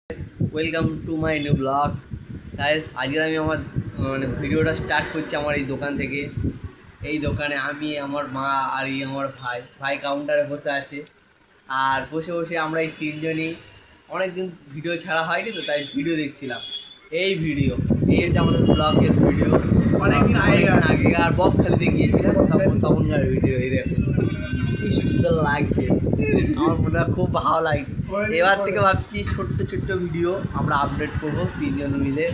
Welcome to my new blog guys. আজকে আমি আমার ভিডিওটা স্টার্ট করছি আমার এই দোকান থেকে। এই দোকানে আমি, আমার মা আর আমার ভাই কাউন্টারে বসে আছে। আর বসে বসে আমরা এই তিনজনই অনেকদিন ভিডিও ছাড়া হয়নি, তো তাই ভিডিও দেখছিলাম। এই হচ্ছে আমাদের ব্লগের ভিডিও। অনেকদিন আগেকার বকখালিতে গিয়েছিলাম, তখনকার ভিডিও। এই দেখুন কি সুন্দর লাগছে, আমার মনে খুব ভালো লাগছে। এবার থেকে ভাবছি ছোট্ট ছোট্ট ভিডিও আমরা আপডেট করবো তিনজন মিলে।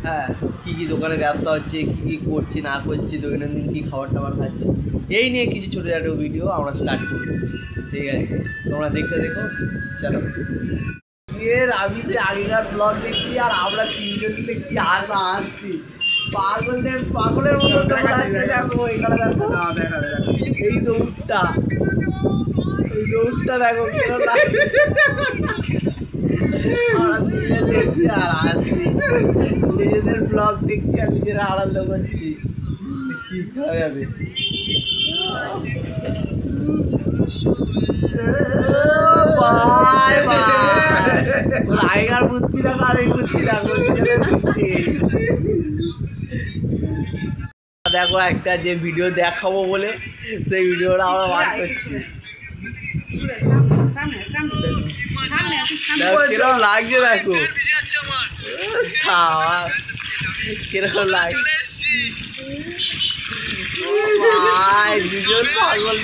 হ্যাঁ, কী কী দোকানে ব্যবসা হচ্ছে, কী কী করছি না করছি, দৈনন্দিন কী খাবার টাবার খাচ্ছি, এই নিয়ে কিছু ছোটো ছোটো ভিডিও আমরা স্টার্ট করবো। ঠিক আছে, তোমরা দেখো। চলো। এর আমি সে আগেকার ব্লগ দেখছি আর আমরা তিনজন মিলে কি আসছি পাগলের মতো। দেখো এখানে দেখো, এই দৌড়টা দেখো দেখছি আর আসছি, নিজেদের ব্লগ দেখছি আর নিজেরা আনন্দ করছি। কি করা যাবে, আগেকার বুদ্ধি দেখো আর এই বুদ্ধি দেখো। দেখো একটা যে ভিডিও দেখাবো বলে সেই ভিডিওটা আমরা বার করছি। কিরকম লাগছে দেখো, কিরকম লাগছে দুজন পাগল।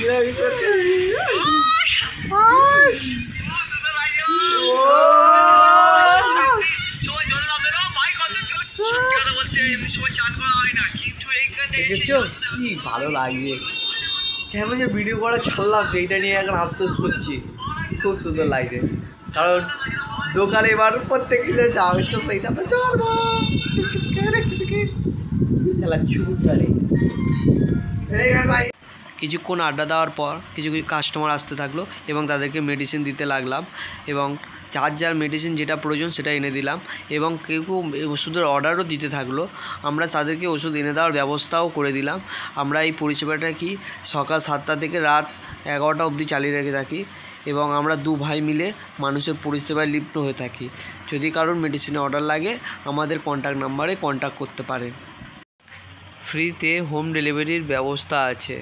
দেখেছো কি ভালো লাগছে, কেমন যে ভিডিও করা ছাড়লাম, এইটা নিয়ে এখন আফসোস করছি। খুব সুন্দর লাগছে, কারণ দোকানে এবার প্রত্যেক কিছু যা হচ্ছে সেইটা তো চলবো। কিছুক্ষণ আড্ডা দেওয়ার পর কিছু কাস্টমার আসতে থাকলো এবং তাদেরকে মেডিসিন দিতে লাগলাম, এবং যার মেডিসিন যেটা প্রয়োজন সেটা এনে দিলাম, এবং কেউ ওষুধের অর্ডারও দিতে থাকলো। আমরা তাদেরকে ওষুধ এনে দেওয়ার ব্যবস্থাও করে দিলাম। আমরা এই পরিষেবাটা সকাল 7টা থেকে রাত 11টা অবধি চালিয়ে রেখে থাকি, এবং আমরা দু ভাই মিলে মানুষের পরিষেবায় লিপ্ত হয়ে থাকি। যদি কারোর মেডিসিনের অর্ডার লাগে আমাদের কন্ট্যাক্ট নাম্বারে কন্ট্যাক্ট করতে পারেন। ফ্রিতে হোম ডেলিভারির ব্যবস্থা আছে।